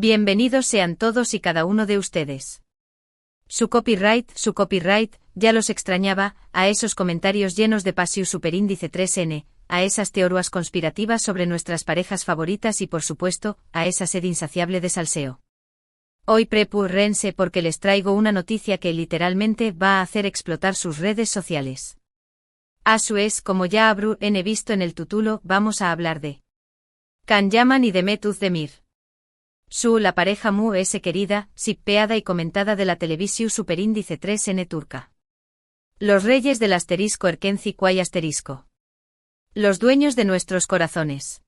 Bienvenidos sean todos y cada uno de ustedes. Su copyright, ya los extrañaba, a esos comentarios llenos de pasiu superíndice 3n, a esas teorías conspirativas sobre nuestras parejas favoritas y por supuesto, a esa sed insaciable de salseo. Hoy prepúrense porque les traigo una noticia que literalmente va a hacer explotar sus redes sociales. Asu es, como ya habrán visto en el título, vamos a hablar de Can Yaman y Demet Özdemir. La pareja querida, shippeada y comentada de la televisión superíndice 3n turca. Los reyes del asterisco Erkenci Kuay asterisco. Los dueños de nuestros corazones.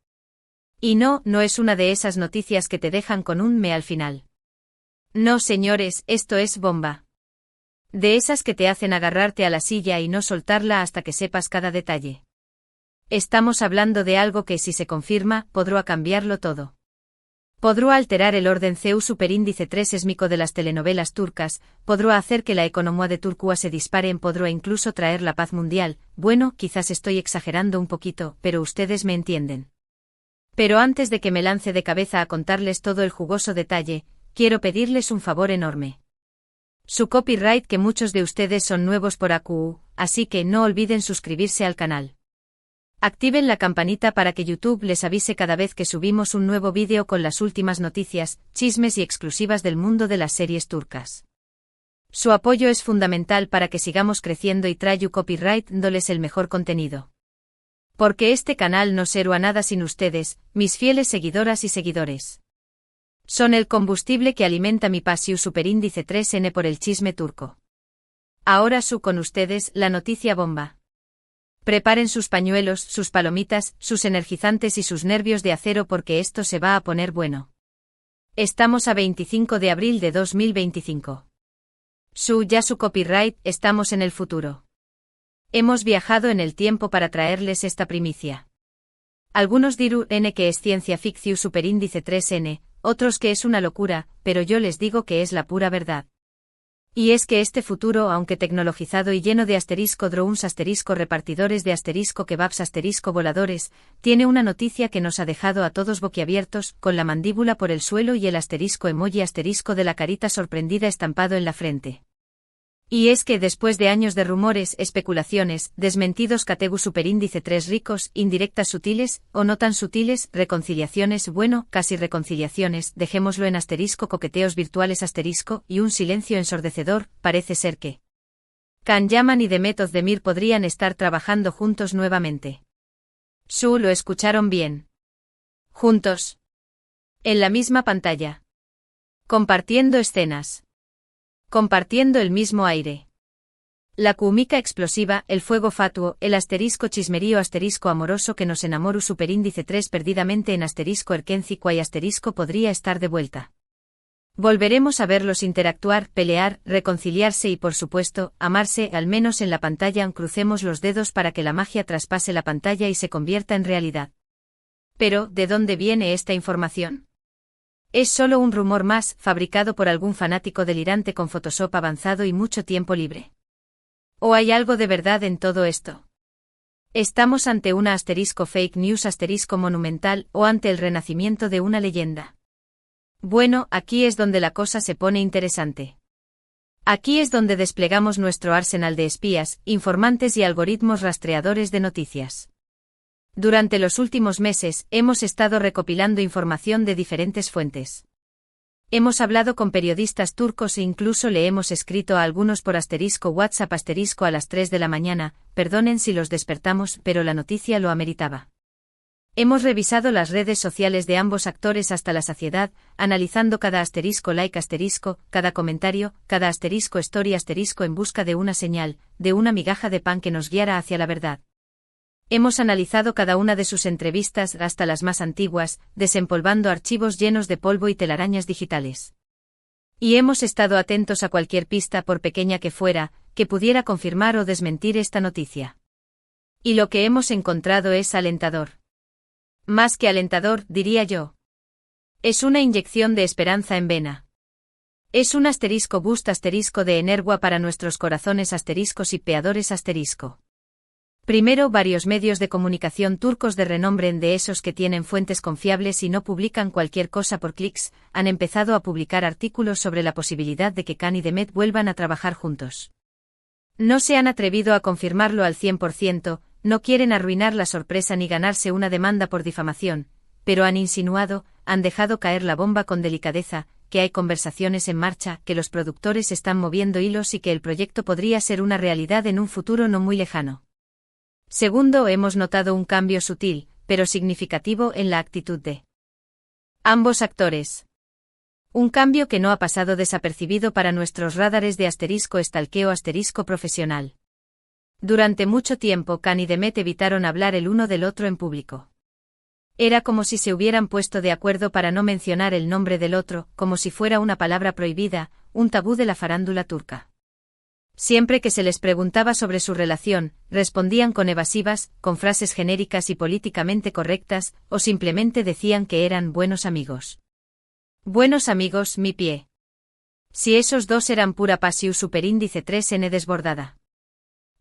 Y no es una de esas noticias que te dejan con un me al final. No señores, esto es bomba. De esas que te hacen agarrarte a la silla y no soltarla hasta que sepas cada detalle. Estamos hablando de algo que si se confirma, podrá cambiarlo todo. Podrá alterar el orden CEU superíndice 3 esmico de las telenovelas turcas, podrá hacer que la economía de Turquía se dispare, podrá incluso traer la paz mundial. Bueno, quizás estoy exagerando un poquito, pero ustedes me entienden. Pero antes de que me lance de cabeza a contarles todo el jugoso detalle, quiero pedirles un favor enorme. Su copyright, que muchos de ustedes son nuevos por AQU, así que no olviden suscribirse al canal. Activen la campanita para que YouTube les avise cada vez que subimos un nuevo vídeo con las últimas noticias, chismes y exclusivas del mundo de las series turcas. Su apoyo es fundamental para que sigamos creciendo y traigo copyright dándoles el mejor contenido. Porque este canal no será nada sin ustedes, mis fieles seguidoras y seguidores. Son el combustible que alimenta mi pasiu superíndice 3n por el chisme turco. Ahora con ustedes, la noticia bomba. Preparen sus pañuelos, sus palomitas, sus energizantes y sus nervios de acero porque esto se va a poner bueno. Estamos a 25 de abril de 2025. Su copyright, estamos en el futuro. Hemos viajado en el tiempo para traerles esta primicia. Algunos dirán que es ciencia ficción superíndice 3n, otros que es una locura, pero yo les digo que es la pura verdad. Y es que este futuro, aunque tecnologizado y lleno de asterisco drones asterisco repartidores de asterisco kebabs asterisco voladores, tiene una noticia que nos ha dejado a todos boquiabiertos, con la mandíbula por el suelo y el asterisco emoji asterisco de la carita sorprendida estampado en la frente. Y es que después de años de rumores, especulaciones, desmentidos categu superíndice 3 ricos, indirectas sutiles, o no tan sutiles, reconciliaciones, bueno, casi reconciliaciones, dejémoslo en asterisco coqueteos virtuales asterisco, y un silencio ensordecedor, parece ser que Can Yaman y Demet Özdemir podrían estar trabajando juntos nuevamente. Lo escucharon bien. Juntos. En la misma pantalla. Compartiendo escenas. Compartiendo el mismo aire. La química explosiva, el fuego fatuo, el asterisco chismerío asterisco amoroso que nos enamoró superíndice 3 perdidamente en asterisco Erkenci Kuay asterisco podría estar de vuelta. Volveremos a verlos interactuar, pelear, reconciliarse y por supuesto, amarse, al menos en la pantalla. Crucemos los dedos para que la magia traspase la pantalla y se convierta en realidad. Pero, ¿de dónde viene esta información? Es solo un rumor más, fabricado por algún fanático delirante con Photoshop avanzado y mucho tiempo libre. ¿O hay algo de verdad en todo esto? ¿Estamos ante una asterisco fake news asterisco monumental o ante el renacimiento de una leyenda? Bueno, aquí es donde la cosa se pone interesante. Aquí es donde desplegamos nuestro arsenal de espías, informantes y algoritmos rastreadores de noticias. Durante los últimos meses, hemos estado recopilando información de diferentes fuentes. Hemos hablado con periodistas turcos e incluso le hemos escrito a algunos por asterisco WhatsApp asterisco a las 3 de la mañana, perdonen si los despertamos, pero la noticia lo ameritaba. Hemos revisado las redes sociales de ambos actores hasta la saciedad, analizando cada asterisco like asterisco, cada comentario, cada asterisco story asterisco en busca de una señal, de una migaja de pan que nos guiara hacia la verdad. Hemos analizado cada una de sus entrevistas, hasta las más antiguas, desempolvando archivos llenos de polvo y telarañas digitales. Y hemos estado atentos a cualquier pista, por pequeña que fuera, que pudiera confirmar o desmentir esta noticia. Y lo que hemos encontrado es alentador. Más que alentador, diría yo. Es una inyección de esperanza en vena. Es un asterisco boost asterisco de energía para nuestros corazones asterisco shippeadores asterisco. Primero, varios medios de comunicación turcos de renombre, de esos que tienen fuentes confiables y no publican cualquier cosa por clics, han empezado a publicar artículos sobre la posibilidad de que Can y Demet vuelvan a trabajar juntos. No se han atrevido a confirmarlo al 100%, no quieren arruinar la sorpresa ni ganarse una demanda por difamación, pero han insinuado, han dejado caer la bomba con delicadeza, que hay conversaciones en marcha, que los productores están moviendo hilos y que el proyecto podría ser una realidad en un futuro no muy lejano. Segundo, hemos notado un cambio sutil, pero significativo en la actitud de ambos actores. Un cambio que no ha pasado desapercibido para nuestros radares de *stalkeo profesional. Durante mucho tiempo Can y Demet evitaron hablar el uno del otro en público. Era como si se hubieran puesto de acuerdo para no mencionar el nombre del otro, como si fuera una palabra prohibida, un tabú de la farándula turca. Siempre que se les preguntaba sobre su relación, respondían con evasivas, con frases genéricas y políticamente correctas, o simplemente decían que eran buenos amigos. Buenos amigos, mi pie. Si esos dos eran pura pasión superíndice 3n desbordada.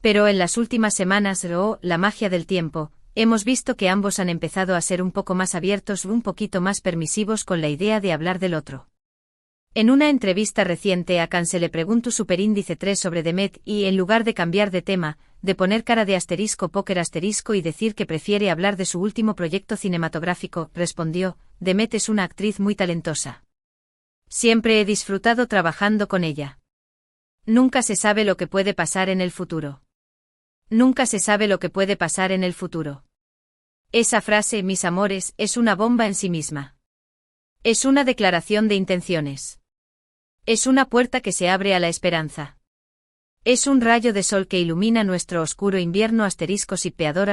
Pero en las últimas semanas, la magia del tiempo, hemos visto que ambos han empezado a ser un poco más abiertos, un poquito más permisivos con la idea de hablar del otro. En una entrevista reciente a Can se le preguntó superíndice 3 sobre Demet y, en lugar de cambiar de tema, de poner cara de *póker* y decir que prefiere hablar de su último proyecto cinematográfico, respondió: Demet es una actriz muy talentosa. Siempre he disfrutado trabajando con ella. Nunca se sabe lo que puede pasar en el futuro. Nunca se sabe lo que puede pasar en el futuro. Esa frase, mis amores, es una bomba en sí misma. Es una declaración de intenciones. Es una puerta que se abre a la esperanza. Es un rayo de sol que ilumina nuestro oscuro invierno *sipeador*.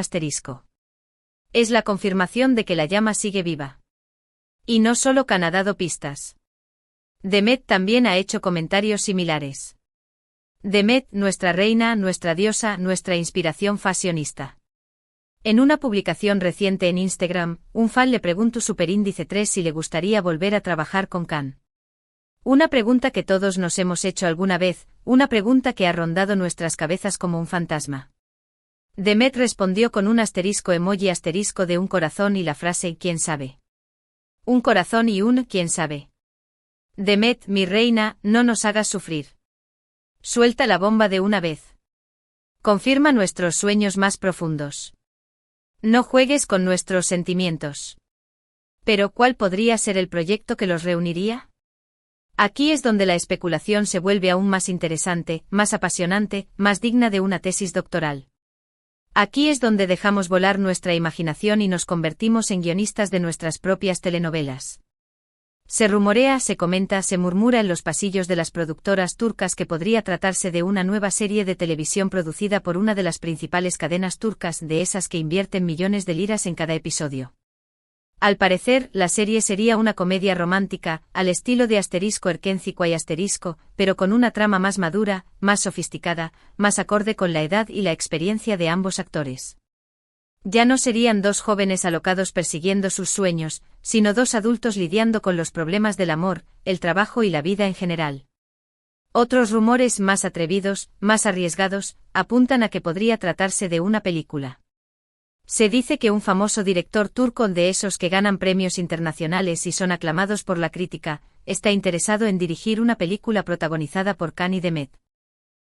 Es la confirmación de que la llama sigue viva. Y no solo Can ha dado pistas. Demet también ha hecho comentarios similares. Demet, nuestra reina, nuestra diosa, nuestra inspiración fashionista. En una publicación reciente en Instagram, un fan le preguntó superíndice 3 si le gustaría volver a trabajar con Can. Una pregunta que todos nos hemos hecho alguna vez, una pregunta que ha rondado nuestras cabezas como un fantasma. Demet respondió con un emoji de un corazón y la frase «¿Quién sabe?». Un corazón y un «¿Quién sabe?». Demet, mi reina, no nos hagas sufrir. Suelta la bomba de una vez. Confirma nuestros sueños más profundos. No juegues con nuestros sentimientos. Pero ¿cuál podría ser el proyecto que los reuniría? Aquí es donde la especulación se vuelve aún más interesante, más apasionante, más digna de una tesis doctoral. Aquí es donde dejamos volar nuestra imaginación y nos convertimos en guionistas de nuestras propias telenovelas. Se rumorea, se comenta, se murmura en los pasillos de las productoras turcas que podría tratarse de una nueva serie de televisión producida por una de las principales cadenas turcas, de esas que invierten millones de liras en cada episodio. Al parecer, la serie sería una comedia romántica, al estilo de *Erkenci pero con una trama más madura, más sofisticada, más acorde con la edad y la experiencia de ambos actores. Ya no serían dos jóvenes alocados persiguiendo sus sueños, sino dos adultos lidiando con los problemas del amor, el trabajo y la vida en general. Otros rumores más atrevidos, más arriesgados, apuntan a que podría tratarse de una película. Se dice que un famoso director turco, de esos que ganan premios internacionales y son aclamados por la crítica, está interesado en dirigir una película protagonizada por Can y Demet.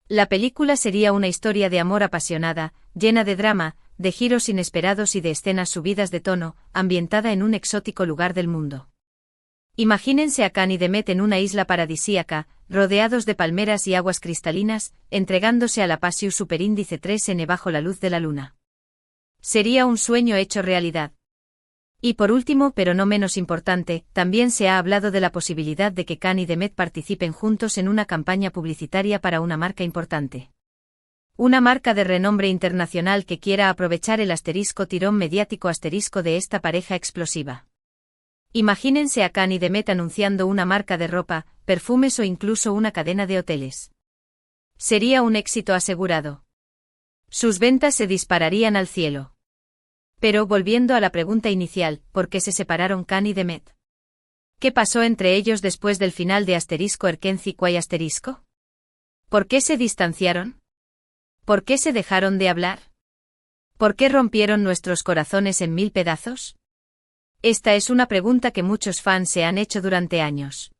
La película sería una historia de amor apasionada, llena de drama, de giros inesperados y de escenas subidas de tono, ambientada en un exótico lugar del mundo. Imagínense a Can y Demet en una isla paradisíaca, rodeados de palmeras y aguas cristalinas, entregándose a la pasión superíndice 3n bajo la luz de la luna. Sería un sueño hecho realidad. Y por último, pero no menos importante, también se ha hablado de la posibilidad de que Can y Demet participen juntos en una campaña publicitaria para una marca importante. Una marca de renombre internacional que quiera aprovechar el tirón mediático de esta pareja explosiva. Imagínense a Can y Demet anunciando una marca de ropa, perfumes o incluso una cadena de hoteles. Sería un éxito asegurado. Sus ventas se dispararían al cielo. Pero volviendo a la pregunta inicial, ¿por qué se separaron Can y Demet? ¿Qué pasó entre ellos después del final de Erkenci? ¿Por qué se distanciaron? ¿Por qué se dejaron de hablar? ¿Por qué rompieron nuestros corazones en 1000 pedazos? Esta es una pregunta que muchos fans se han hecho durante años.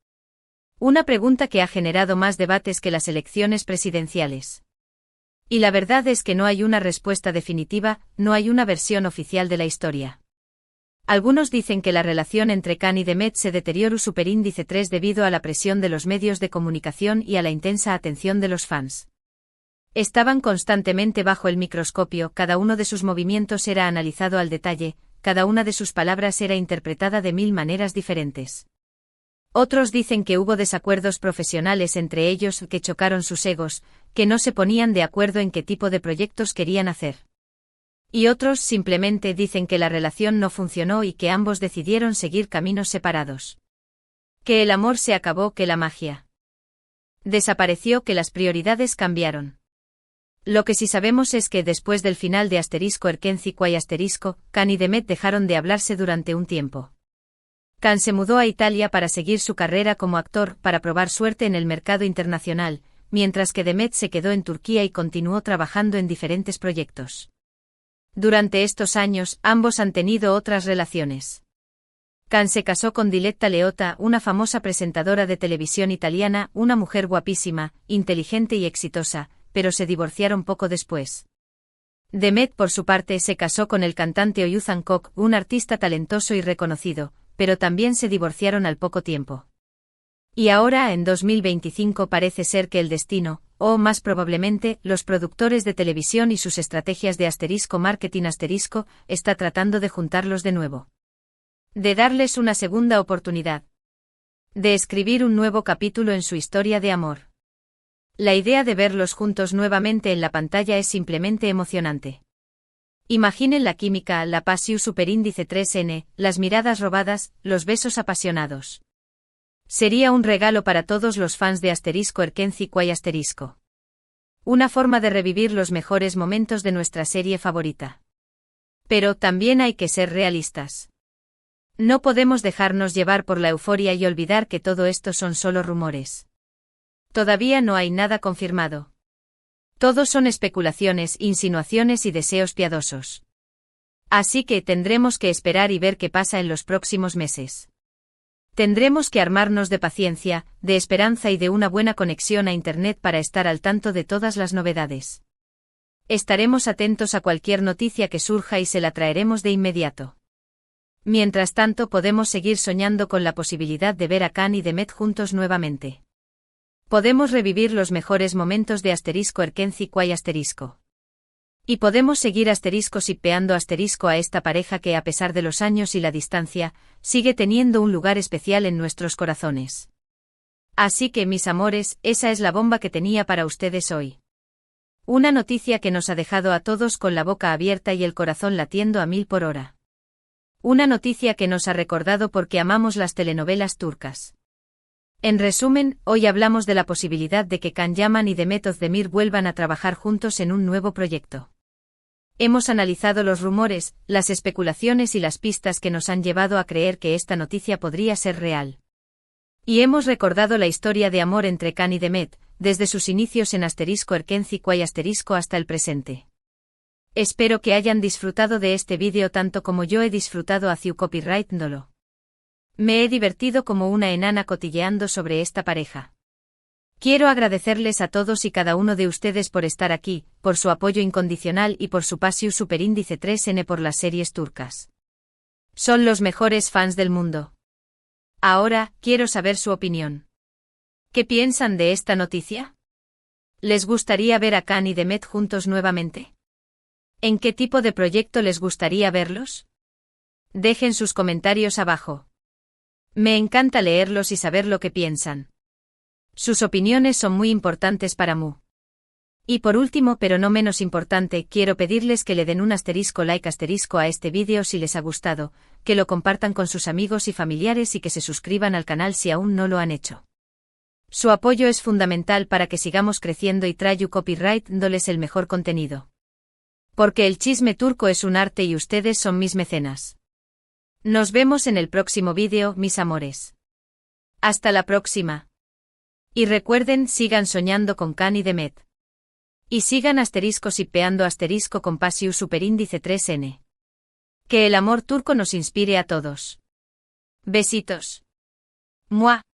Una pregunta que ha generado más debates que las elecciones presidenciales. Y la verdad es que no hay una respuesta definitiva, no hay una versión oficial de la historia. Algunos dicen que la relación entre Khan y Demet se deterioró superíndice 3 debido a la presión de los medios de comunicación y a la intensa atención de los fans. Estaban constantemente bajo el microscopio, cada uno de sus movimientos era analizado al detalle, cada una de sus palabras era interpretada de 1000 maneras diferentes. Otros dicen que hubo desacuerdos profesionales entre ellos que chocaron sus egos, que no se ponían de acuerdo en qué tipo de proyectos querían hacer. Y otros simplemente dicen que la relación no funcionó y que ambos decidieron seguir caminos separados. Que el amor se acabó, que la magia desapareció, que las prioridades cambiaron. Lo que sí sabemos es que después del final de Erkenci Kwai Khan y Demet dejaron de hablarse durante un tiempo. Khan se mudó a Italia para seguir su carrera como actor, para probar suerte en el mercado internacional, mientras que Demet se quedó en Turquía y continuó trabajando en diferentes proyectos. Durante estos años, ambos han tenido otras relaciones. Khan se casó con Diletta Leotta, una famosa presentadora de televisión italiana, una mujer guapísima, inteligente y exitosa, pero se divorciaron poco después. Demet, por su parte, se casó con el cantante Oğuzhan Koç, un artista talentoso y reconocido, pero también se divorciaron al poco tiempo. Y ahora, en 2025, parece ser que el destino, o más probablemente, los productores de televisión y sus estrategias de marketing está tratando de juntarlos de nuevo. De darles una segunda oportunidad. De escribir un nuevo capítulo en su historia de amor. La idea de verlos juntos nuevamente en la pantalla es simplemente emocionante. Imaginen la química, la pasión superíndice 3N, las miradas robadas, los besos apasionados. Sería un regalo para todos los fans de Erkenci Kwai. Una forma de revivir los mejores momentos de nuestra serie favorita. Pero también hay que ser realistas. No podemos dejarnos llevar por la euforia y olvidar que todo esto son solo rumores. Todavía no hay nada confirmado. Todos son especulaciones, insinuaciones y deseos piadosos. Así que tendremos que esperar y ver qué pasa en los próximos meses. Tendremos que armarnos de paciencia, de esperanza y de una buena conexión a Internet para estar al tanto de todas las novedades. Estaremos atentos a cualquier noticia que surja y se la traeremos de inmediato. Mientras tanto, podemos seguir soñando con la posibilidad de ver a Khan y Demet juntos nuevamente. Podemos revivir los mejores momentos de Erkenci Kwai. Y podemos seguir shippeando a esta pareja que, a pesar de los años y la distancia, sigue teniendo un lugar especial en nuestros corazones. Así que, mis amores, esa es la bomba que tenía para ustedes hoy. Una noticia que nos ha dejado a todos con la boca abierta y el corazón latiendo a 1000 por hora. Una noticia que nos ha recordado porque amamos las telenovelas turcas. En resumen, hoy hablamos de la posibilidad de que Can Yaman y Demet Özdemir vuelvan a trabajar juntos en un nuevo proyecto. Hemos analizado los rumores, las especulaciones y las pistas que nos han llevado a creer que esta noticia podría ser real. Y hemos recordado la historia de amor entre Can y Demet, desde sus inicios en Erkenci Kwai hasta el presente. Espero que hayan disfrutado de este vídeo tanto como yo he disfrutado hacia Copyright Ndolo. Me he divertido como una enana cotilleando sobre esta pareja. Quiero agradecerles a todos y cada uno de ustedes por estar aquí, por su apoyo incondicional y por su pasión superíndice 3N por las series turcas. Son los mejores fans del mundo. Ahora, quiero saber su opinión. ¿Qué piensan de esta noticia? ¿Les gustaría ver a Can y Demet juntos nuevamente? ¿En qué tipo de proyecto les gustaría verlos? Dejen sus comentarios abajo. Me encanta leerlos y saber lo que piensan. Sus opiniones son muy importantes para mí. Y por último, pero no menos importante, quiero pedirles que le den un like a este vídeo si les ha gustado, que lo compartan con sus amigos y familiares y que se suscriban al canal si aún no lo han hecho. Su apoyo es fundamental para que sigamos creciendo y traigo Copyright dándoles el mejor contenido. Porque el chisme turco es un arte y ustedes son mis mecenas. Nos vemos en el próximo vídeo, mis amores. Hasta la próxima. Y recuerden, sigan soñando con Can y Demet. Y sigan asterisco sipeando asterisco con Pasiu superíndice 3N. Que el amor turco nos inspire a todos. Besitos. Mua.